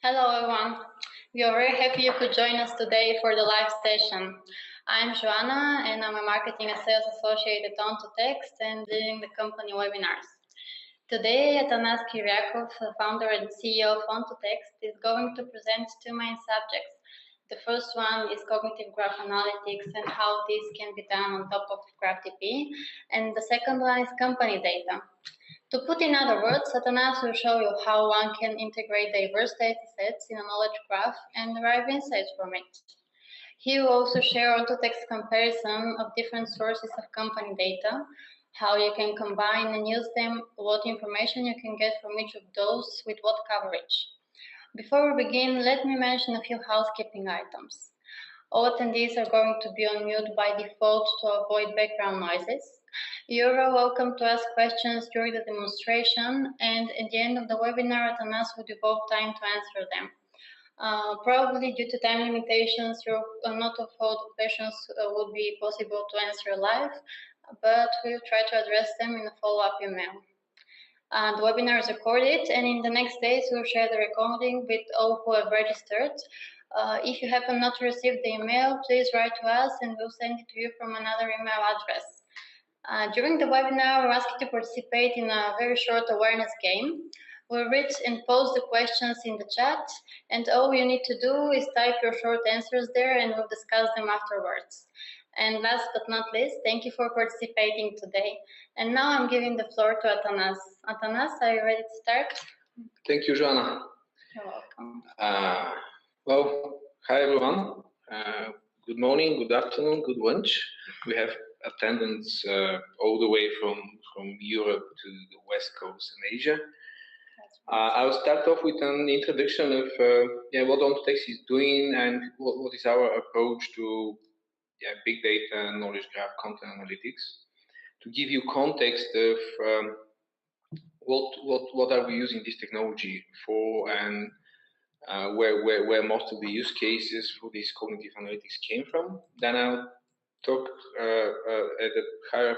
Hello everyone. We are very happy you could join us today for the live session. I'm Joanna and I'm a Marketing and Sales Associate at Ontotext and leading the company webinars. Today, Atanas Kyriakov, founder and CEO of Ontotext, is going to present two main subjects. The first one is cognitive graph analytics and how this can be done on top of GraphDB, and the second one is company data. To put in other words, Atanas will show you how one can integrate diverse datasets in a knowledge graph and derive insights from it. He will also share Ontotext comparison of different sources of company data, how you can combine and use them, what information you can get from each of those with what coverage. Before we begin, let me mention a few housekeeping items. All attendees are going to be on mute by default to avoid background noises. You're welcome to ask questions during the demonstration, and at the end of the webinar, Atanas will devote time to answer them. Probably due to time limitations, not all the questions would be possible to answer live, but we'll try to address them in a follow-up email. The webinar is recorded, and in the next days, we'll share the recording with all who have registered. If you happen not to receive the email, please write to us and we'll send it to you from another email address. During the webinar, we're asked you to participate in a very short awareness game. We'll read and post the questions in the chat, and all you need to do is type your short answers there and we'll discuss them afterwards. And last but not least, thank you for participating today. And now I'm giving the floor to Atanas. Atanas, are you ready to start? Thank you, Joanna. You're welcome. Well, hi everyone. Good morning, good afternoon, good lunch. We have attendance all the way from Europe to the West Coast and Asia. I'll start off with an introduction of what Ontotext is doing and what is our approach to big data, knowledge graph, content analytics. To give you context of what are we using this technology for, and where most of the use cases for this cognitive analytics came from. Then I'll talk at a higher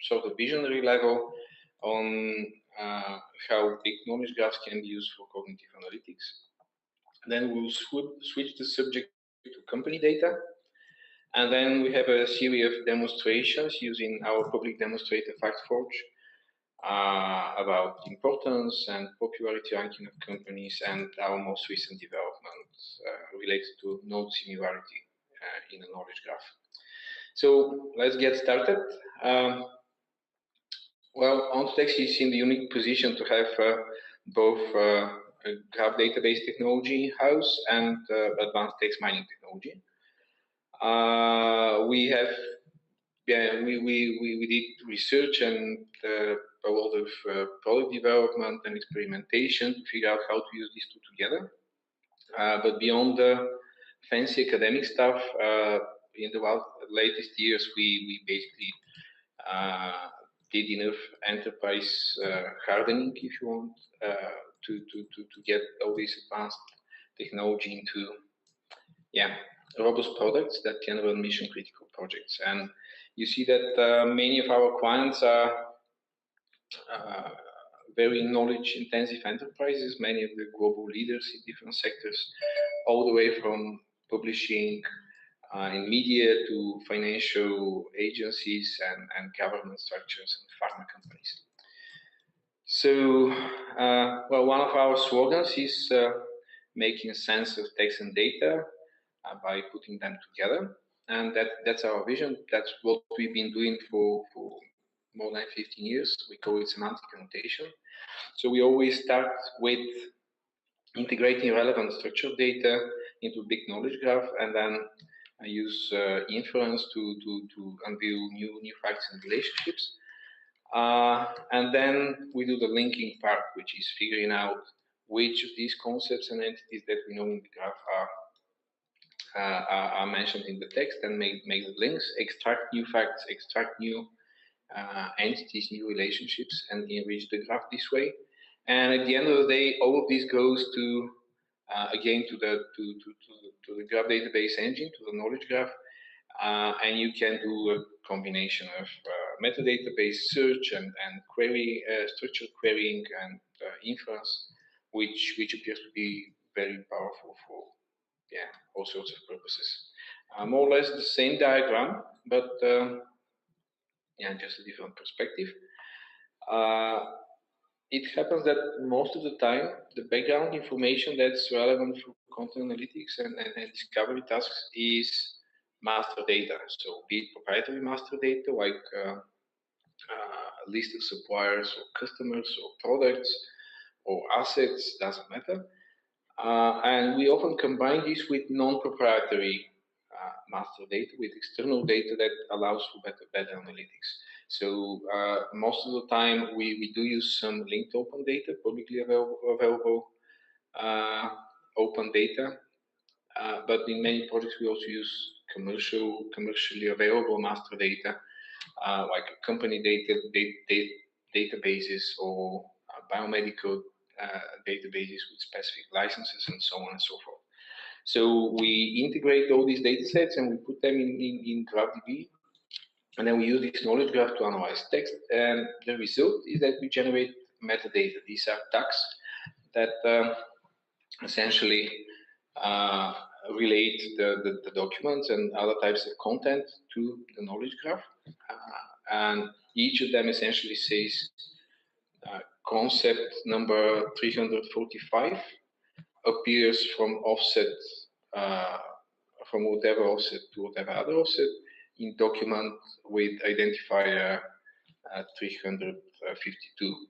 sort of visionary level on how big knowledge graphs can be used for cognitive analytics. Then we'll switch the subject to company data. And then we have a series of demonstrations using our public demonstrator FactForge about importance and popularity ranking of companies and our most recent developments related to node similarity in a knowledge graph. So let's get started. Well, Ontotext is in the unique position to have both a graph database technology house and advanced text mining technology. We did research and a lot of product development and experimentation to figure out how to use these two together. But beyond the fancy academic stuff, in the latest years, we basically did enough enterprise hardening, if you want, to get all this advanced technology into robust products that can run mission critical projects. And you see that many of our clients are very knowledge intensive enterprises, many of the global leaders in different sectors, all the way from publishing in media to financial agencies and government structures and pharma companies. So, well, one of our slogans is making sense of text and data by putting them together, and that's our vision. That's what we've been doing for more than 15 years. We call it semantic annotation. So we always start with integrating relevant structured data into a big knowledge graph, and then I use inference to unveil new facts and relationships. And then we do the linking part, which is figuring out which of these concepts and entities that we know in the graph are mentioned in the text, and make the links, extract new facts, extract new entities, new relationships, and enrich the graph this way. And at the end of the day, all of this goes to again to the graph database engine, to the knowledge graph, and you can do a combination of metadata-based search and query, structured querying and inference, which appears to be very powerful for all sorts of purposes. More or less the same diagram, but just a different perspective. It happens that most of the time, the background information that's relevant for content analytics and discovery tasks is master data. So be it proprietary master data like list of suppliers or customers or products or assets, doesn't matter. And we often combine this with non-proprietary master data, with external data that allows for better analytics. So most of the time we do use some linked open data, publicly available open data, but in many projects we also use commercially available master data, like company databases or biomedical databases with specific licenses and so on and so forth. So we integrate all these data sets and we put them in GraphDB, and then we use this knowledge graph to analyze text, and the result is that we generate metadata. These are tags that essentially relate the documents and other types of content to the knowledge graph, and each of them essentially says concept number 345 appears from offset, from whatever offset to whatever other offset in document with identifier 352.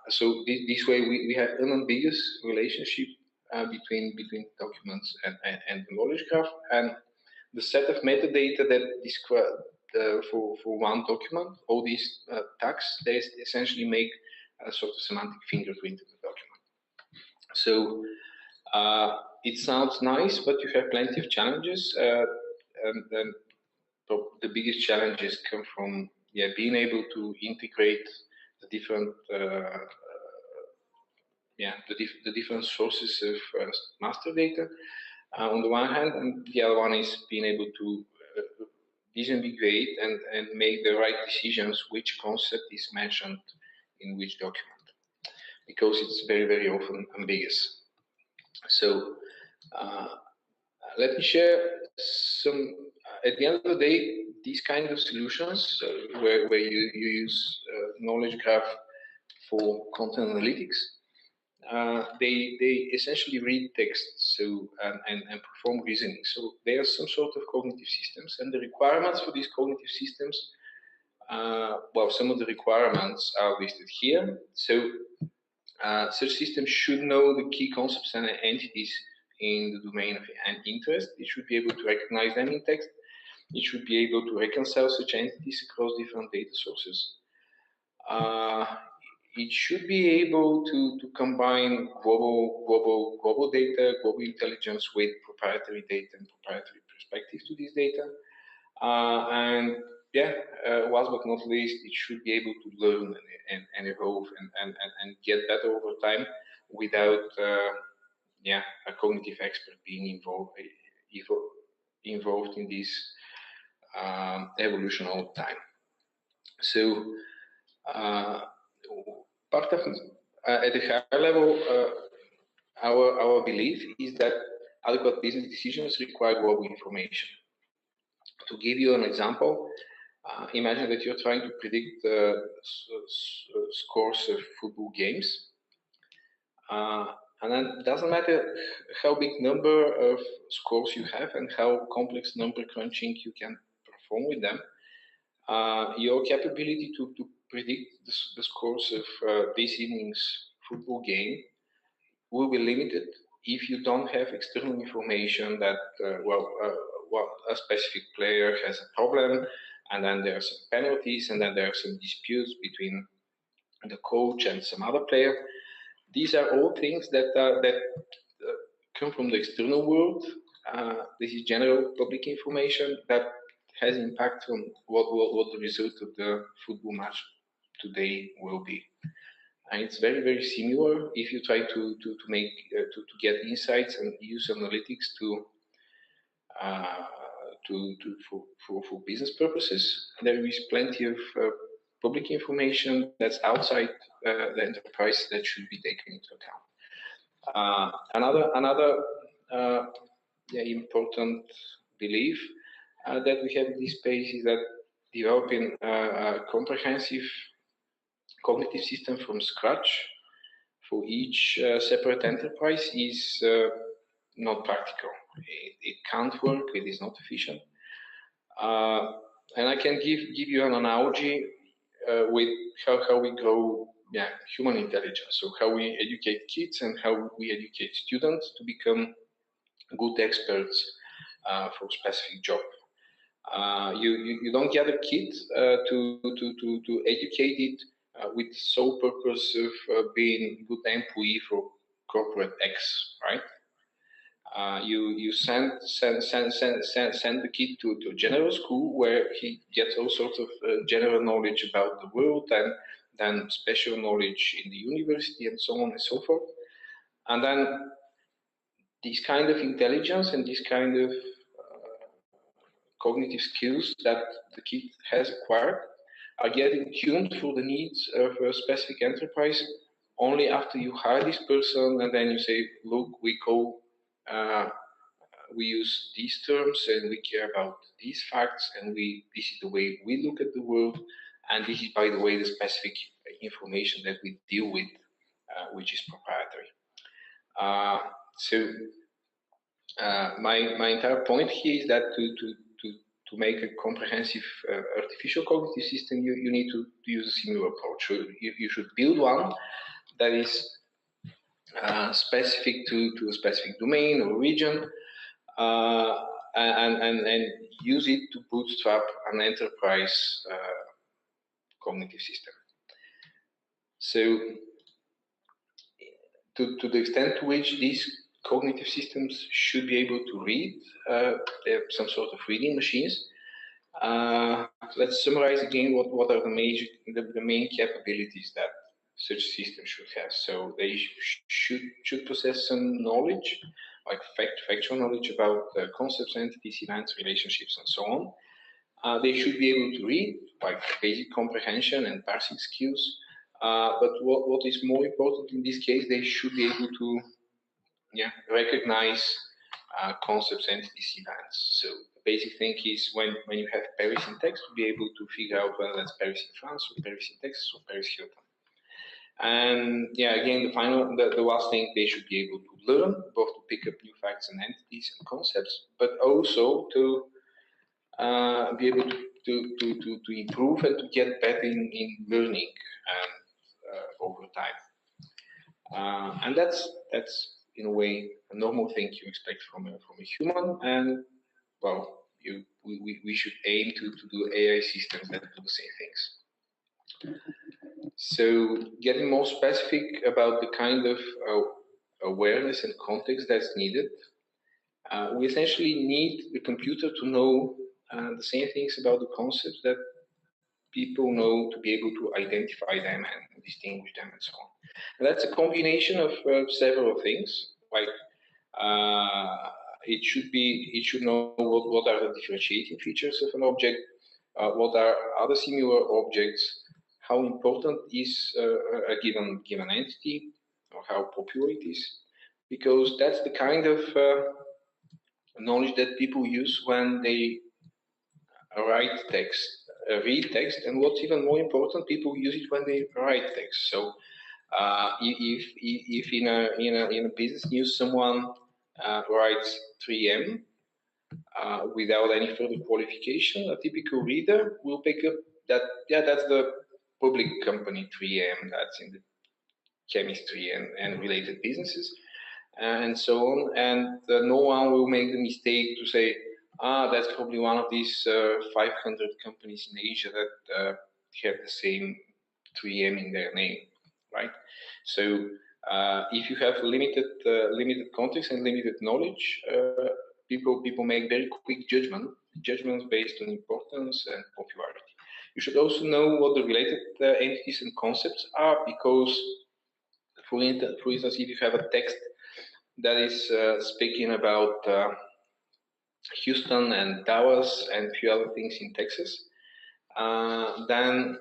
So this way we have an unambiguous relationship between documents and the knowledge graph, and the set of metadata that describe for one document, all these tags, they essentially make a sort of semantic fingerprint of the document. So it sounds nice, but you have plenty of challenges, and the biggest challenges come from being able to integrate the different the different sources of master data on the one hand, and the other one is being able to disambiguate and make the right decisions which concept is mentioned in which document, because it's very often ambiguous. So let me share some. At the end of the day, these kind of solutions where you use knowledge graph for content analytics, they essentially read text, so and perform reasoning. So they are some sort of cognitive systems, and the requirements for these cognitive systems, well, some of the requirements are listed here. So such systems should know the key concepts and entities in the domain of interest. It should be able to recognize them in text. It should be able to reconcile such entities across different data sources. It should be able to combine global data, global intelligence with proprietary data and proprietary perspective to this data. And last but not least, it should be able to learn and evolve and get better over time without a cognitive expert being involved in this evolution all the time. So part of at a higher level, our belief is that adequate business decisions require global information. To give you an example, imagine that you're trying to predict the scores of football games. And then it doesn't matter how big number of scores you have and how complex number crunching you can perform with them. Your capability to predict the scores of this evening's football game will be limited if you don't have external information that, a specific player has a problem, and then there are some penalties, and then there are some disputes between the coach and some other player. These are all things that come from the external world. This is general public information that has impact on what the result of the football match today will be. And it's very similar if you try to make to get insights and use analytics for business purposes. There is plenty of public information that's outside the enterprise that should be taken into account. Another important belief that we have in this space is that developing a comprehensive cognitive system from scratch for each separate enterprise is not practical. It can't work. It is not efficient. And I can give you an analogy with how we grow human intelligence. So how we educate kids and how we educate students to become good experts for a specific job. You don't get a kid to educate it with the sole purpose of being good employee for corporate X, right? You send the kid to a general school where he gets all sorts of general knowledge about the world and then special knowledge in the university and so on and so forth. And then this kind of intelligence and this kind of cognitive skills that the kid has acquired are getting tuned for the needs of a specific enterprise only after you hire this person and then you say, look, we use these terms and we care about these facts and this is the way we look at the world and this is, by the way, the specific information that we deal with, which is proprietary. My entire point here is that to make a comprehensive artificial cognitive system, you need to use a similar approach. So you should build one that is specific to a specific domain or region, and use it to bootstrap an enterprise cognitive system. So to the extent to which these cognitive systems should be able to read, they have some sort of reading machines. Let's summarize again what are the main capabilities that such systems should have. So they should possess some knowledge, like factual knowledge about concepts, entities, events, relationships, and so on. They should be able to read, like basic comprehension and parsing skills. But what is more important in this case, they should be able to recognize concepts, entities, events. So the basic thing is when you have Paris in text, to be able to figure out whether that's Paris in France or Paris in Texas or Paris Hilton. And again, the last thing, they should be able to learn, both to pick up new facts and entities and concepts, but also to be able to improve and to get better in learning and over time. And that's in a way a normal thing you expect from a human, and well, we should aim to do AI systems that do the same things. So getting more specific about the kind of awareness and context that's needed, we essentially need the computer to know the same things about the concepts that people know, to be able to identify them and distinguish them and so on. And that's a combination of several things, like it should know what are the differentiating features of an object, what are other similar objects, how important is a given entity, or how popular it is, because that's the kind of knowledge that people use when they write text, read text, and what's even more important, people use it when they write text. So if in a business news someone writes 3M without any further qualification, a typical reader will pick up that that's the public company 3M, that's in the chemistry and related businesses and so on, and no one will make the mistake to say, that's probably one of these 500 companies in Asia that have the same 3M in their name, right? So if you have limited context and limited knowledge, people make very quick judgments based on importance and popularity. You should also know what the related entities and concepts are, because, for instance, if you have a text that is speaking about Houston and Dallas and a few other things in Texas, then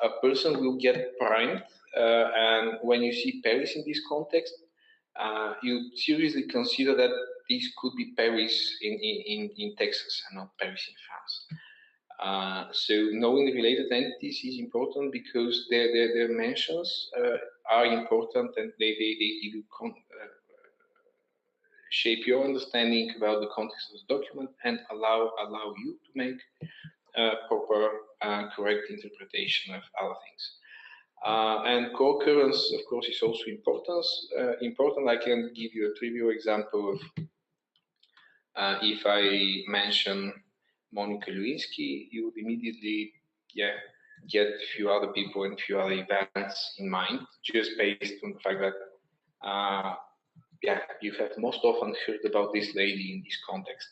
a person will get primed and when you see Paris in this context, you seriously consider that this could be Paris in Texas and not Paris in France. So knowing the related entities is important because their mentions are important, and they give you shape your understanding about the context of the document and allow you to make proper, correct interpretation of other things. And co-occurrence, of course, is also important. I can give you a trivial example of if I mention Monica Lewinsky, you would immediately get a few other people and a few other events in mind, just based on the fact that you have most often heard about this lady in this context.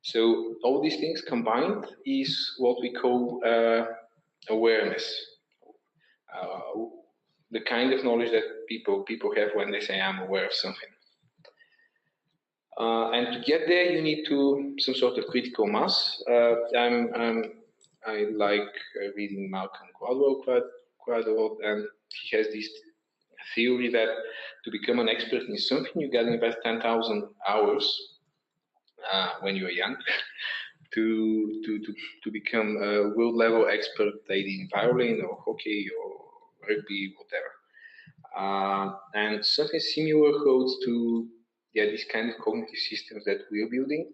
So all these things combined is what we call awareness. The kind of knowledge that people have when they say I'm aware of something. And to get there, you need some sort of critical mass. I like reading Malcolm Gladwell quite a lot, and he has this theory that to become an expert in something, you got to invest 10,000 hours when you're young to become a world level expert, in violin or hockey or rugby, whatever. And something similar holds to this kind of cognitive systems that we're building.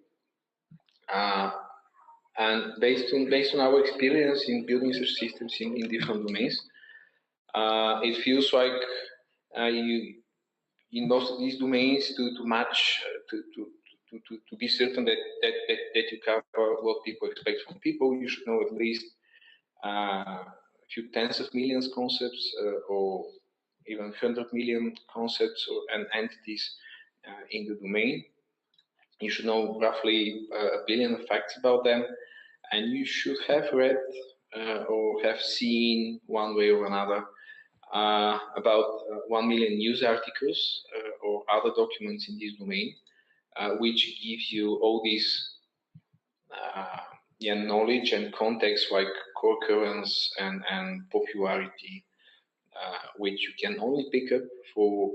And based on our experience in building such systems in different domains, it feels like you in most of these domains to match to be certain that you cover what people expect from people, you should know at least a few tens of millions concepts or even 100 million concepts and entities in the domain. You should know roughly a billion facts about them, and you should have read or have seen one way or another about 1 million news articles or other documents in this domain, which gives you all these knowledge and context like co-occurrence and popularity, which you can only pick up for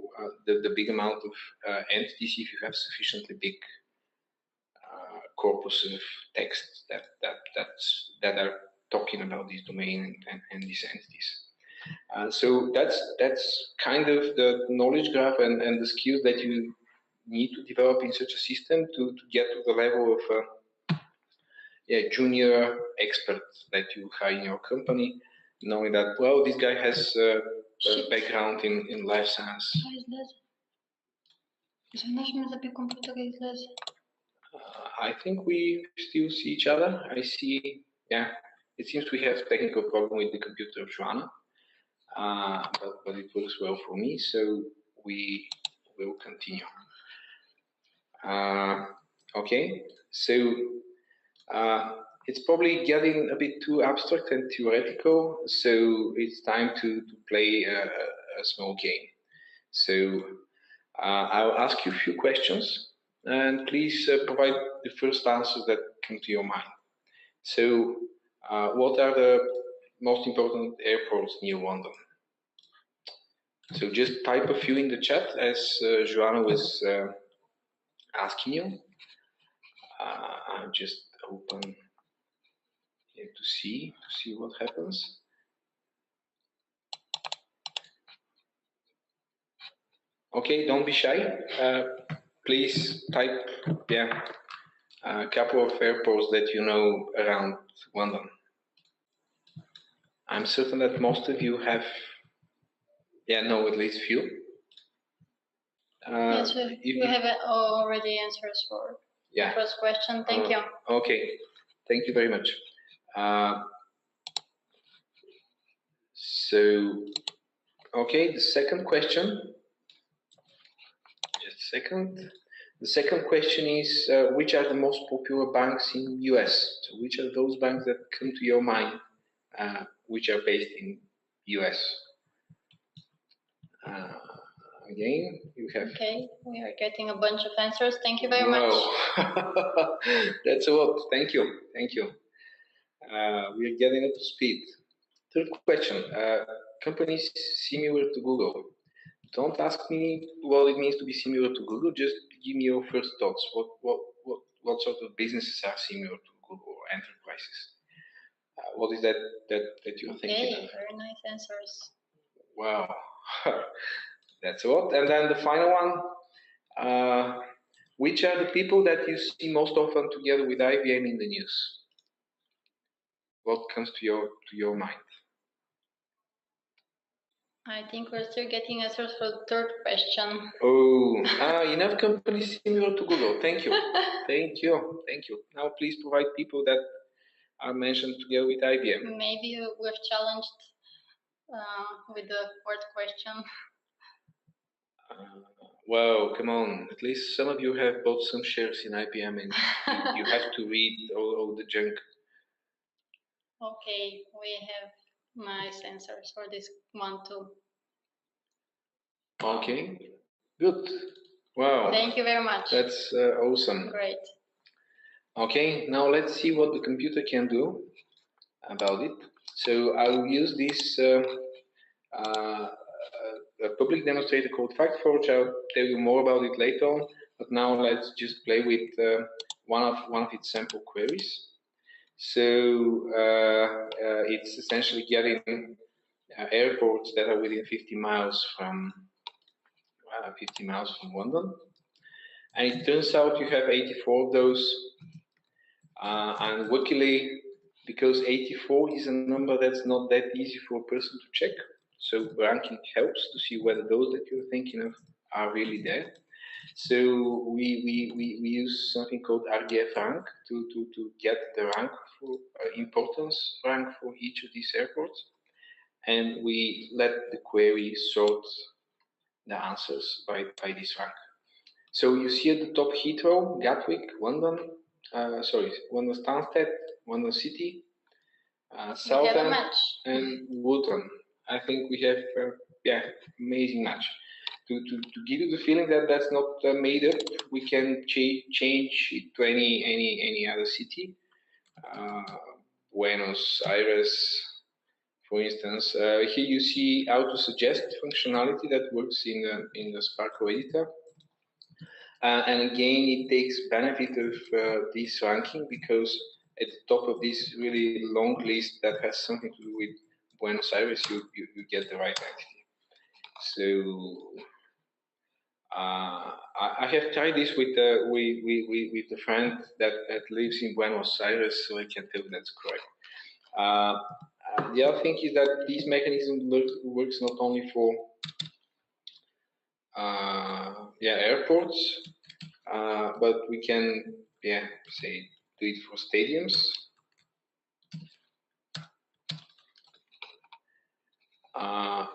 the big amount of entities if you have sufficiently big corpus of texts that are talking about this domain and these entities. So that's kind of the knowledge graph and the skills that you need to develop in such a system to get to the level of junior expert that you hire in your company, knowing that, well, this guy has a background in life science. I think we still see each other. I see, it seems we have technical problem with the computer of Joanna, but it works well for me, so we will continue. Okay, so it's probably getting a bit too abstract and theoretical, so it's time to play a small game. So I'll ask you a few questions, and please provide the first answers that come to your mind. So what are the most important airports near London? So just type a few in the chat as Joanna was asking you. I'll just open here to see what happens. Okay, don't be shy. Please type a couple of airports that you know around London. I'm certain that most of you have know at least few. Yes, we have already answers for the first question. Thank you. Okay, thank you very much. Okay, the second question. Just a second. The second question is, which are the most popular banks in US? So which are those banks that come to your mind, which are based in US? Again, you have... Okay, we are getting a bunch of answers. Thank you very much. That's a lot. Thank you. Thank you. We are getting up to speed. Third question. companies similar to Google. Don't ask me what it means to be similar to Google. Just give me your first thoughts. What sort of businesses are similar to Google or enterprises? What is that you're thinking of? Okay, very nice answers. Wow, that's a lot. And then the final one. Which are the people that you see most often together with IBM in the news? What comes to your mind? I think we're still getting answers for the third question. Oh, enough companies similar to Google. Thank you. Thank you. Thank you. Now please provide people that are mentioned together with IBM. Maybe we're challenged with the fourth question. Well, come on. At least some of you have bought some shares in IBM and you have to read all the junk. Okay, we have nice answers for this one too. Okay, good. Wow. Thank you very much. That's awesome. Great. Okay, now let's see what the computer can do about it. So I will use this a public demonstrator called FactForge. I'll tell you more about it later on, but now let's just play with one of its sample queries. So it's essentially getting airports that are within 50 miles from London, and it turns out you have 84 of those, and luckily, because 84 is a number that's not that easy for a person to check, so ranking helps to see whether those that you're thinking of are really there. So we use something called RDF rank to get the rank for importance rank for each of these airports, and we let the query sort the answers by this rank. So you see at the top Heathrow, Gatwick, London, London Stansted, London City, Southend, and Wootton. I think we have, amazing match. To give you the feeling that that's not made up, we can change it to any other city. Buenos Aires, for instance. Here you see auto suggest functionality that works in the Sparkle editor. And again, it takes benefit of this ranking because at the top of this really long list that has something to do with Buenos Aires, you get the right entity. So I have tried this with a friend that lives in Buenos Aires, so I can tell that's correct. The other thing is that this mechanism works not only for airports, but we can say do it for stadiums.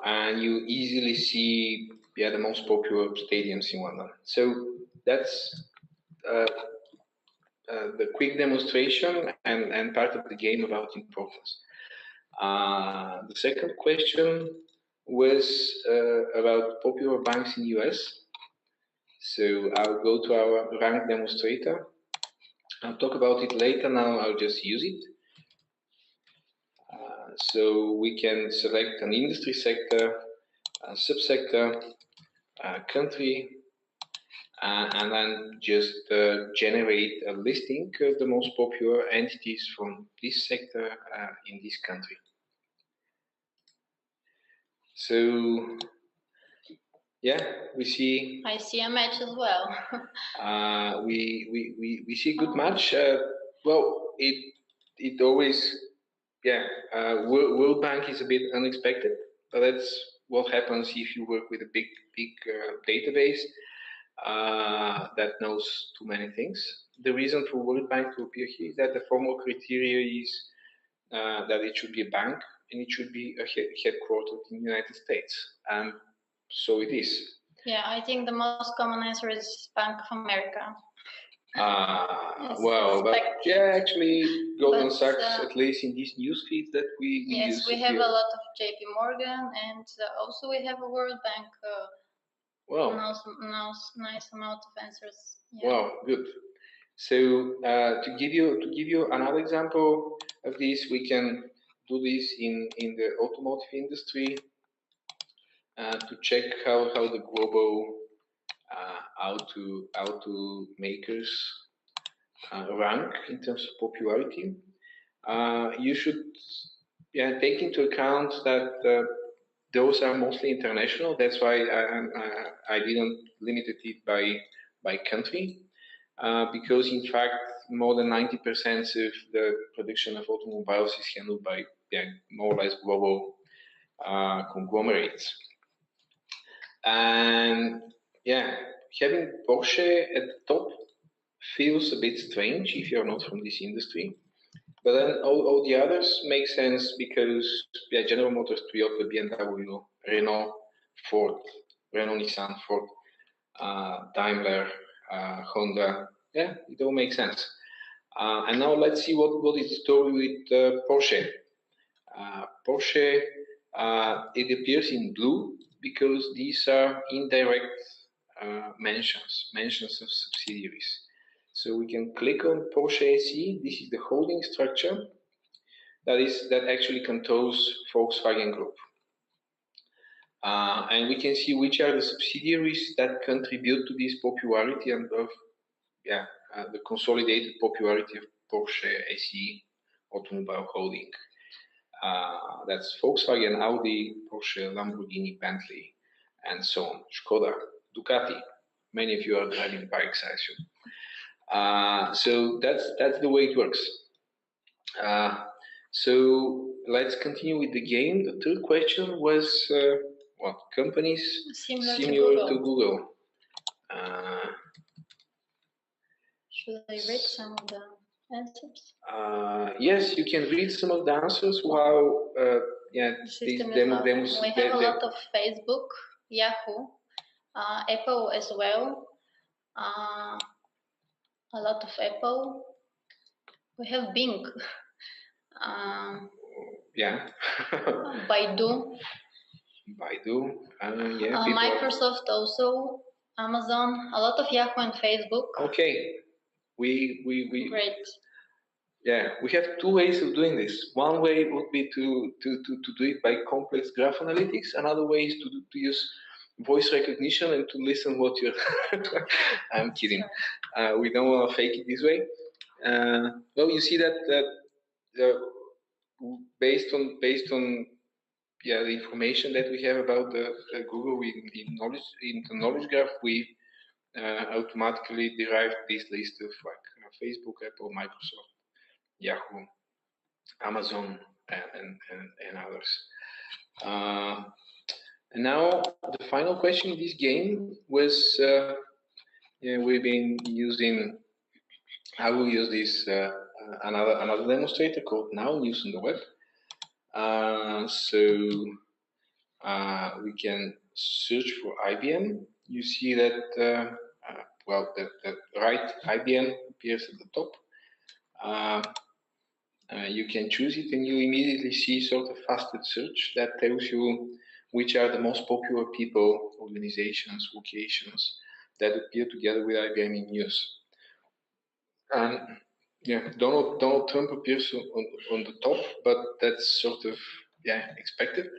And you easily see the most popular stadiums in London. So that's the quick demonstration and part of the game about importance. The second question was about popular banks in US. So I'll go to our rank demonstrator. I'll talk about it later. Now I'll just use it. So we can select an industry sector, a subsector, a country, and then just generate a listing of the most popular entities from this sector in this country. So we see. I see a match as well. We see a good match. Well, it always. World Bank is a bit unexpected, but that's what happens if you work with a big database that knows too many things. The reason for World Bank to appear here is that the formal criteria is that it should be a bank and it should be headquartered in the United States, and so it is. Yeah, I think the most common answer is Bank of America. Actually, Goldman Sachs, at least in these news feeds that we use. Yes, we have a lot of JP Morgan, and also we have a World Bank. Nice amount of answers. Yeah. Wow, good. So to give you another example of this, we can do this in the automotive industry. to check how the global auto makers rank in terms of popularity. You should take into account that those are mostly international. That's why I didn't limit it by country, because in fact more than 90% of the production of automobiles is handled by more or less global conglomerates. And having Porsche at the top feels a bit strange if you're not from this industry. But then all the others make sense because General Motors, Toyota, BMW, Renault, Ford, Renault, Nissan, Ford, Daimler, Honda, it all makes sense. And now let's see what is the story with Porsche. Porsche, it appears in blue because these are indirect mentions of subsidiaries. So we can click on Porsche SE. This is the holding structure that actually controls Volkswagen Group. And we can see which are the subsidiaries that contribute to this popularity and of the consolidated popularity of Porsche SE Automobile Holding. That's Volkswagen, Audi, Porsche, Lamborghini, Bentley, and so on. Skoda, Ducati. Many of you are driving bikes, I assume. So that's the way it works. So let's continue with the game. The third question was what companies similar to Google. Should I read some of the answers? Yes, you can read some of the answers while We have a lot of Facebook, Yahoo, Apple as well. A lot of Apple. We have Bing. Baidu. Microsoft also, Amazon, a lot of Yahoo and Facebook. Okay, we great. Yeah, we have two ways of doing this. One way would be to do it by complex graph analytics. Another way is to use voice recognition and to listen what you're. I'm kidding. We don't want to fake it this way. Well, you see that based on the information that we have about the Google in the knowledge graph, we automatically derive this list of like Facebook, Apple, Microsoft, Yahoo, Amazon, and others. And now the final question in this game was we've been using. I will use this another demonstrator called Now News on the Web. So we can search for IBM. You see that the right IBM appears at the top. You can choose it and you immediately see sort of faceted search that tells you which are the most popular people, organizations, locations that appear together with IBM in news. And Donald Trump appears on the top, but that's sort of expected.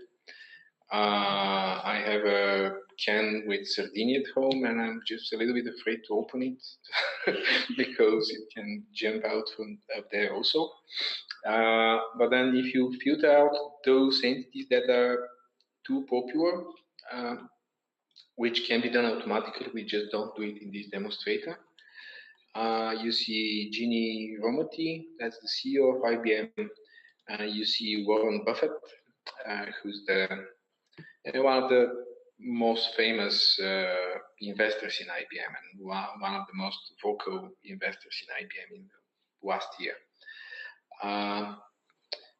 I have a can with Sardinia at home, and I'm just a little bit afraid to open it because it can jump out from up there also. But then if you filter out those entities that are too popular, which can be done automatically, we just don't do it in this demonstrator. You see Ginny Rometty, that's the CEO of IBM. You see Warren Buffett, who's one of the most famous investors in IBM and one of the most vocal investors in IBM in the last year.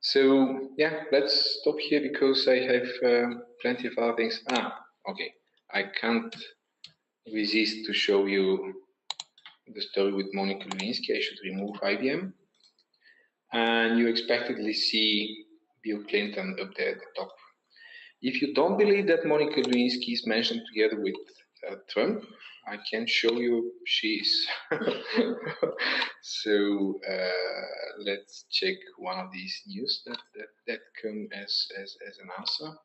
So let's stop here because I have plenty of other things. Okay, I can't resist to show you the story with Monica Lewinsky. I should remove IBM. And you expectedly see Bill Clinton up there at the top. If you don't believe that Monica Lewinsky is mentioned together with Trump, I can show you she is. So let's check one of these news that come as an answer.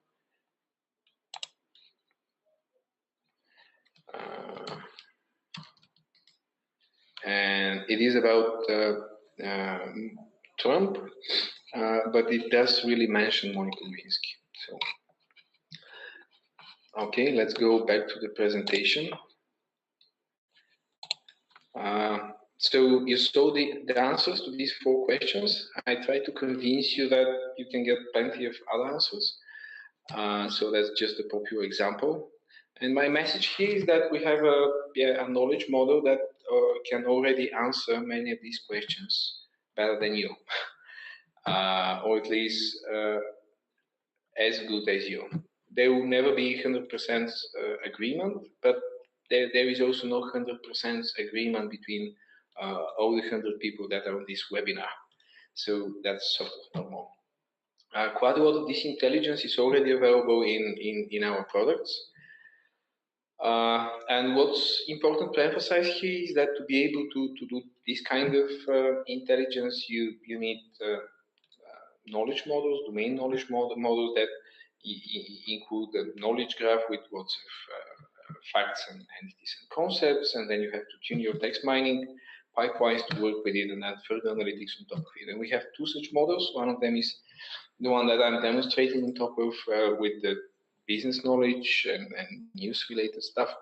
And it is about Trump, but it does really mention Monica Lewinsky. So, okay, let's go back to the presentation. So you saw the answers to these 4 questions. I tried to convince you that you can get plenty of other answers. So that's just a popular example. And my message here is that we have a knowledge model that can already answer many of these questions better than you, or at least as good as you. There will never be 100% agreement, but there is also no 100% agreement between all the 100 people that are on this webinar. So that's sort of normal. Quite a lot of this intelligence is already available in our products. And what's important to emphasize here is that to be able to do this kind of intelligence, you need knowledge models, domain knowledge models that include a knowledge graph with lots of facts and entities and concepts, and then you have to tune your text mining pipelines to work with it and add further analytics on top of it. And we have 2 such models. One of them is the one that I'm demonstrating on top of with the business knowledge and news-related stuff.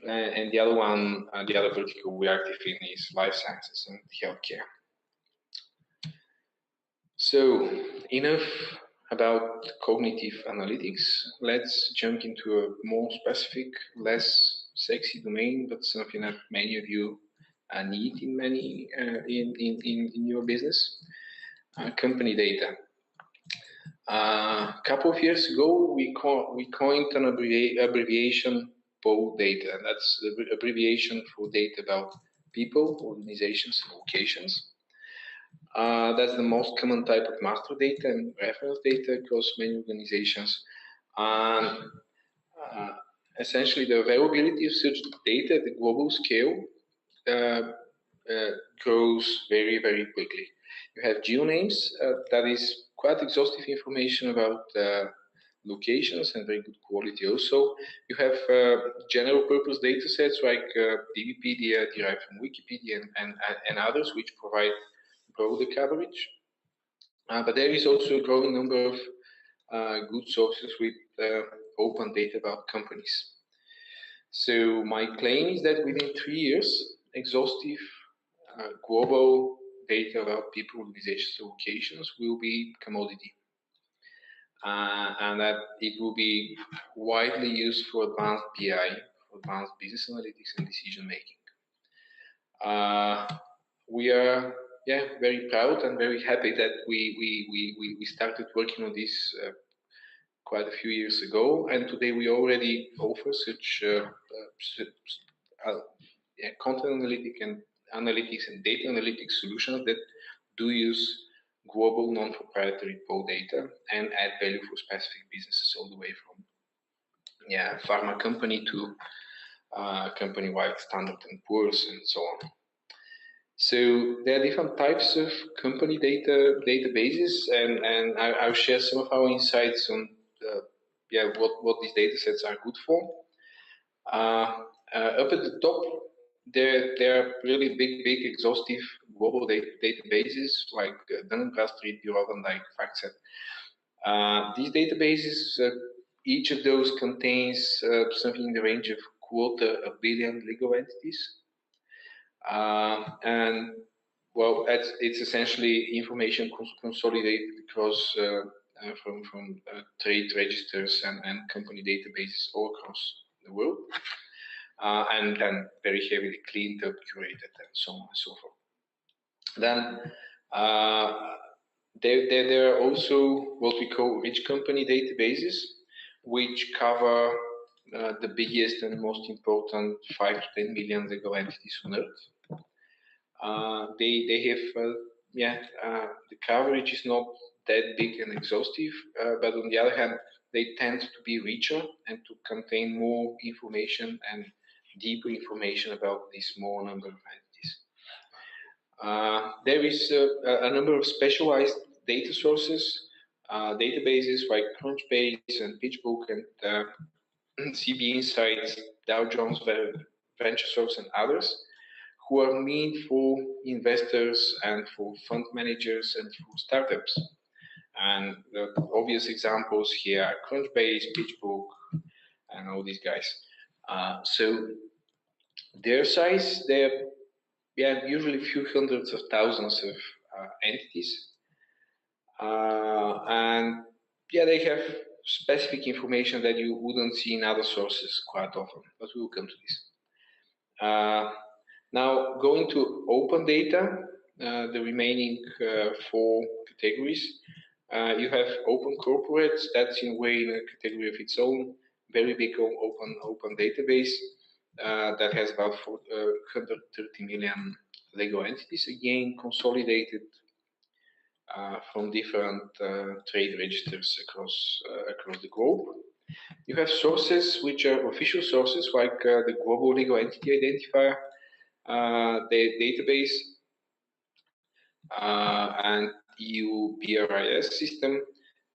And the other one, the other vertical we're active in is life sciences and healthcare. So enough about cognitive analytics. Let's jump into a more specific, less sexy domain, but something that many of you need in your business. Company data. A couple of years ago, we coined an abbreviation PO data, and that's the abbreviation for data about people, organizations, and locations. That's the most common type of master data and reference data across many organizations. Essentially, the availability of such data at the global scale grows very, very quickly. You have geonames, that is quite exhaustive information about locations and very good quality also. You have general purpose data sets like DBpedia derived from Wikipedia and others which provide broader coverage. But there is also a growing number of good sources with open data about companies. So my claim is that within 3 years, exhaustive global data about people, organizations, locations will be commodity. And that it will be widely used for advanced BI, for advanced business analytics and decision making. We are very proud and very happy that we started working on this quite a few years ago, and today we already offer such content analytics and data analytics solutions that do use global non-proprietary PO data and add value for specific businesses all the way from pharma company to company like Standard & Poor's and so on. So there are different types of company databases, and I'll share some of our insights on what these data sets are good for. Up at the top, there are really big, exhaustive global databases like Dun & Bradstreet, Bureau van Dijk, FactSet. These databases, each of those contains something in the range of 250 million legal entities. And well, it's essentially information consolidated across from trade registers and company databases all across the world, and very heavily cleaned up, curated, and so on and so forth. Then there are also what we call rich company databases, which cover the biggest and most important 5 to 10 million legal entities on Earth. They have the coverage is not that big and exhaustive, but on the other hand, they tend to be richer and to contain more information and deeper information about this small number of entities. There is a number of specialized data sources, databases like Crunchbase and PitchBook and CB Insights, Dow Jones Venture Source, and others, who are meant for investors and for fund managers and for startups. And the obvious examples here are Crunchbase, PitchBook, and all these guys. So their size, they're usually a few hundreds of thousands of entities. And they have specific information that you wouldn't see in other sources quite often, but we will come to this. Now, going to open data, the remaining 4 categories. You have open corporates, that's in a way in a category of its own, very big open database that has about 130 million legal entities, again consolidated from different trade registers across the globe. You have sources which are official sources like the Global Legal Entity Identifier, the database, and EU BRIS system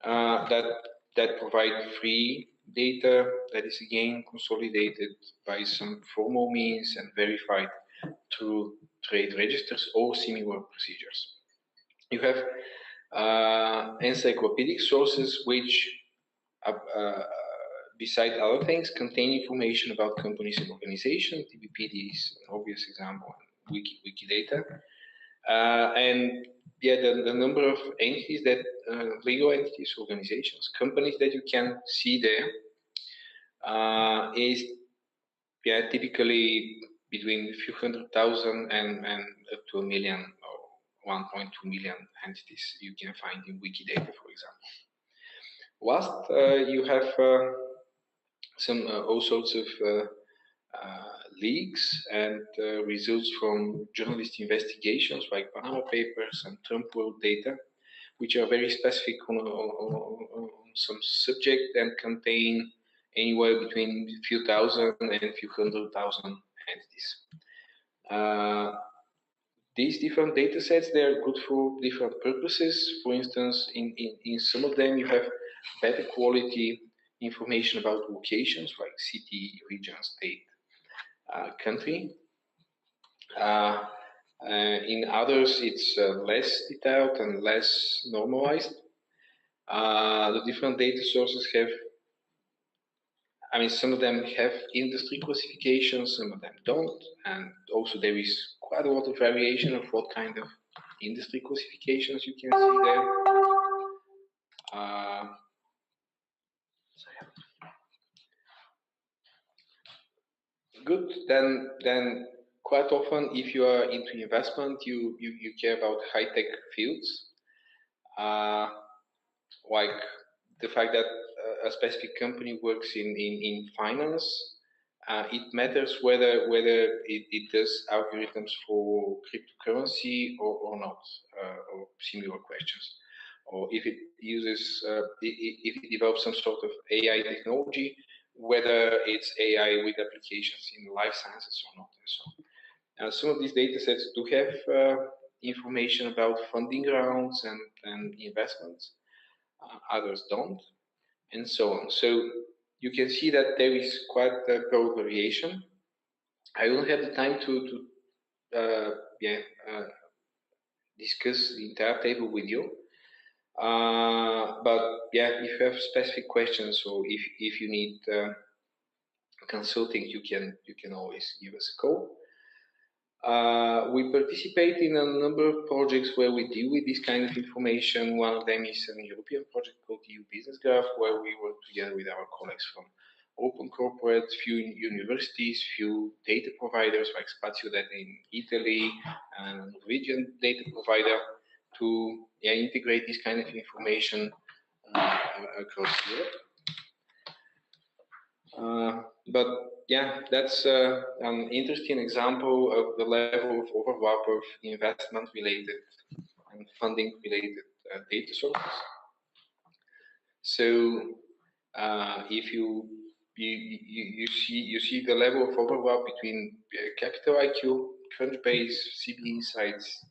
that provide free data that is again consolidated by some formal means and verified through trade registers or similar procedures. You have encyclopedic sources which, beside other things, contain information about companies and organizations. TBPD is an obvious example, and Wikidata. And the number of entities that, legal entities, organizations, companies that you can see there is typically between a few 100,000 and up to 1 million or 1.2 million entities you can find in Wikidata, for example. Last, you have some all sorts of leaks and results from journalist investigations like Panama Papers and Trump World data, which are very specific on some subject and contain anywhere between a few thousand and a few 100,000 entities. These different data sets, they are good for different purposes. For instance, in some of them you have better quality information about locations like city, region, state, country. In others, it's less detailed and less normalized. The different data sources have, some of them have industry classifications, some of them don't, and also there is quite a lot of variation of what kind of industry classifications you can see there. Good. Then quite often, if you are into investment, you care about high-tech fields, like the fact that a specific company works in finance. It matters whether it does algorithms for cryptocurrency or not, or similar questions, or if it uses if it develops some sort of AI technology, whether it's AI with applications in life sciences or not, and so on. Some of these data sets do have information about funding rounds and investments. Others don't, and so on. So you can see that there is quite a broad variation. I don't have the time to discuss the entire table with you. But if you have specific questions or if you need consulting, you can always give us a call. We participate in a number of projects where we deal with this kind of information. One of them is a European project called EU Business Graph, where we work together with our colleagues from open corporates, few universities, few data providers like Spazio Data in Italy and a Norwegian data provider to integrate this kind of information across Europe. But that's an interesting example of the level of overlap of investment-related and funding-related data sources. So if you see the level of overlap between Capital IQ, Crunchbase, CB Insights,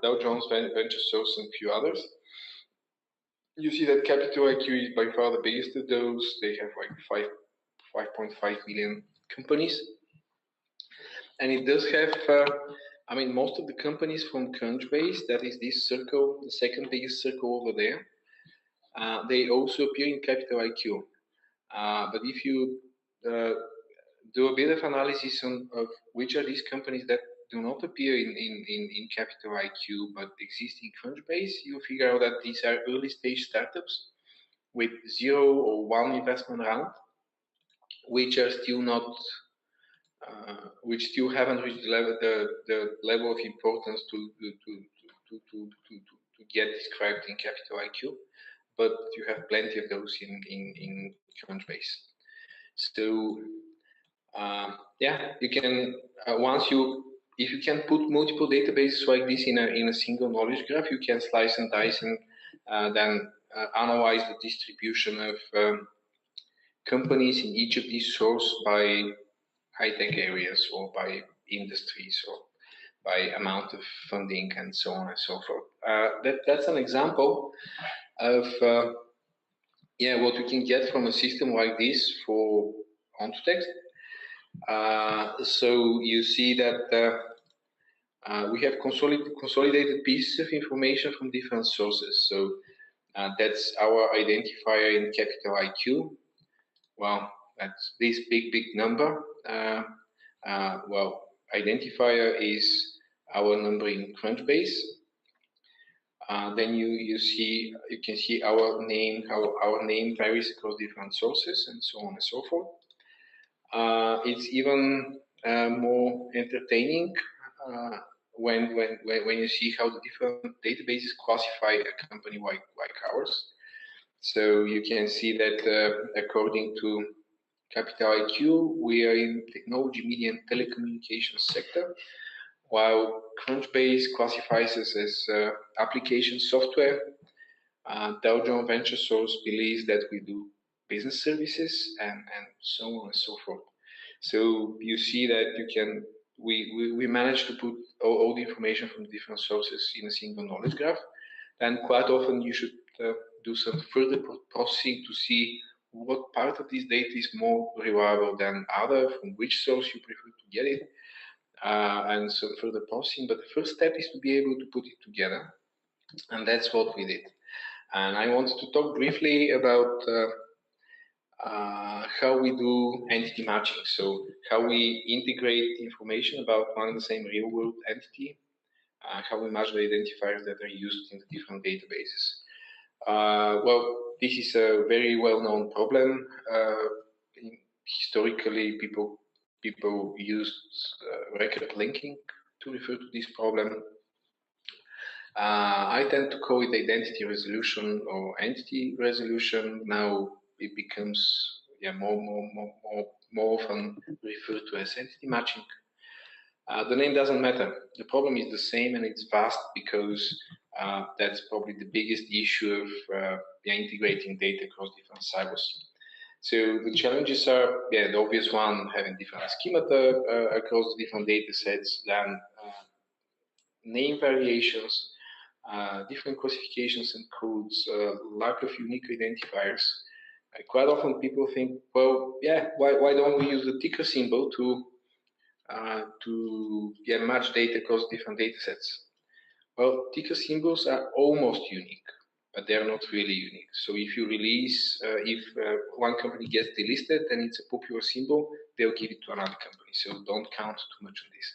Dow Jones Venture Source, and a few others. You see that Capital IQ is by far the biggest of those. They have like 5.5 million companies. And it does have, most of the companies from Crunchbase, that is this circle, the second biggest circle over there, they also appear in Capital IQ. But if you do a bit of analysis of which are these companies that do not appear in Capital IQ but exist in Crunchbase, you figure out that these are early stage startups with 0 or 1 investment round, which are still not, which still haven't reached the level of importance to get described in Capital IQ, but you have plenty of those in Crunchbase. So you can if you can put multiple databases like this in a single knowledge graph, you can slice and dice and then analyze the distribution of companies in each of these sources by high-tech areas or by industries or by amount of funding and so on and so forth. That's an example of what we can get from a system like this for Ontotext. So you see that we have consolidated pieces of information from different sources. So that's our identifier in Capital IQ. Well, that's this big number. Identifier is our number in Crunchbase. Then you can see our name, how our name varies across different sources and so on and so forth. It's even more entertaining when you see how the different databases classify a company like ours. So you can see that according to Capital IQ, we are in technology, media, and telecommunications sector, while Crunchbase classifies us as application software. Dow Jones Venture Source believes that we do business services and so on and so forth. So you see that we managed to put all the information from different sources in a single knowledge graph. And quite often you should do some further processing to see what part of this data is more reliable than other, from which source you prefer to get it, and some further processing. But the first step is to be able to put it together, and that's what we did. And I wanted to talk briefly about how we do entity matching. So how we integrate information about one and the same real-world entity, how we match the identifiers that are used in the different databases. This is a very well-known problem. Historically, people used record linking to refer to this problem. I tend to call it identity resolution or entity resolution. Now it becomes more often referred to as entity matching. The name doesn't matter. The problem is the same, and it's vast because that's probably the biggest issue of integrating data across different silos. So the challenges are, the obvious one, having different schemata across the different data sets, then name variations, different classifications and codes, lack of unique identifiers. Quite often people think, why don't we use the ticker symbol to match data across different data sets? Well, ticker symbols are almost unique, but they're not really unique. So if you release, if one company gets delisted and it's a popular symbol, they'll give it to another company. So don't count too much on this.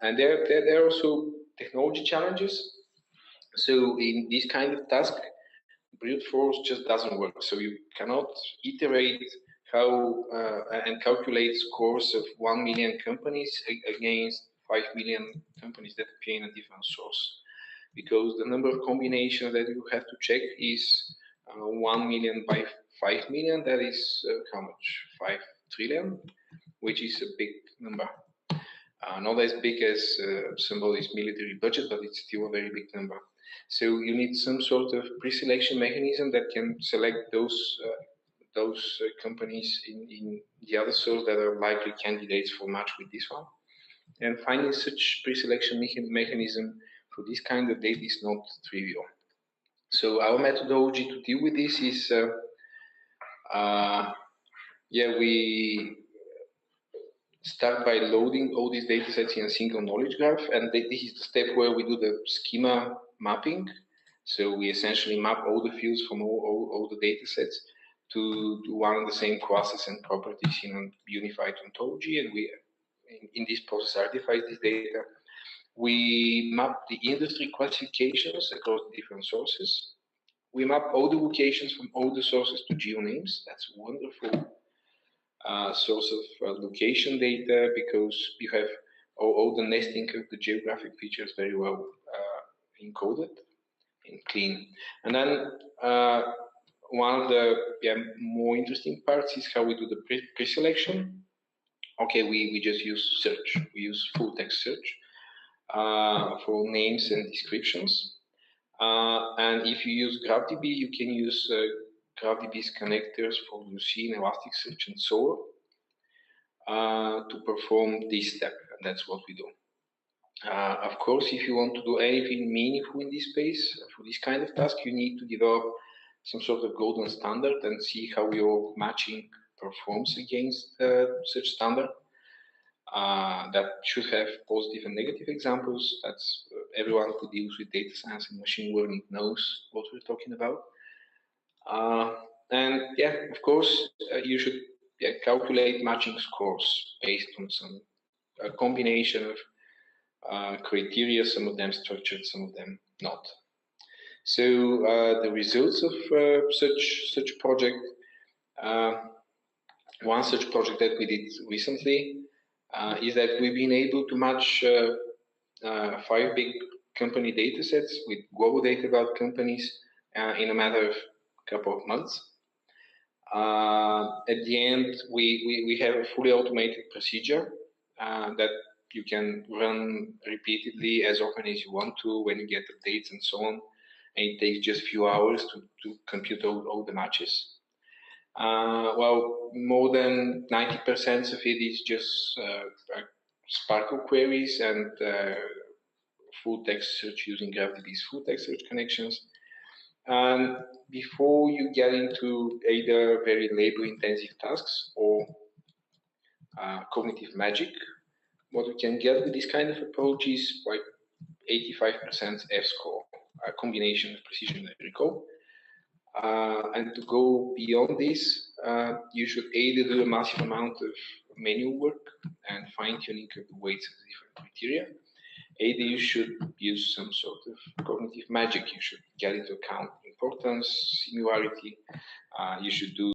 And there are also technology challenges. So in this kind of task, brute force just doesn't work. So you cannot iterate how and calculate scores of 1 million companies against 5 million companies that appear in a different source, because the number of combinations that you have to check is 1 million by 5 million. That is how much? 5 trillion, which is a big number. Not as big as somebody's military budget, but it's still a very big number. So you need some sort of pre-selection mechanism that can select those companies in the other source that are likely candidates for match with this one. And finding such pre-selection mechanism for this kind of data is not trivial. So our methodology to deal with this is Yeah, we start by loading all these data sets in a single knowledge graph, and this is the step where we do the schema mapping. So we essentially map all the fields from all the data sets to one and the same classes and properties in a unified ontology, and we, in this process, artifact this data. We map the industry classifications across different sources. We map all the locations from all the sources to geonames. That's wonderful source of location data, because you have all the nesting of the geographic features very well encoded and clean. And then one of the more interesting parts is how we do the pre-selection. Okay, we just use search. We use full text search for names and descriptions. And if you use GraphDB, you can use GraphDB's connectors for Lucene, Elasticsearch, and so on to perform this step. And that's what we do. Of course, if you want to do anything meaningful in this space for this kind of task, you need to develop some sort of golden standard and see how your matching performs against such standard. That should have positive and negative examples. That's everyone who deals with data science and machine learning knows what we're talking about. And yeah, of course, you should calculate matching scores based on some combination of criteria, some of them structured, some of them not. So the results of such project, one such project that we did recently is that we've been able to match 5 big company data sets with global data about companies in a matter of a couple of months. At the end, we have a fully automated procedure that you can run repeatedly as often as you want to when you get updates and so on. And it takes just a few hours to compute all the matches. Well, more than 90% of it is just Sparkle queries and full text search using GraphDB's full text search connections. And before you get into either very labor-intensive tasks or cognitive magic, what we can get with this kind of approach is like 85% F-score, a combination of precision and recall. And to go beyond this, you should either do a massive amount of manual work and fine-tuning of the weights of the different criteria. Either you should use some sort of cognitive magic. You should get into account importance, similarity. You should do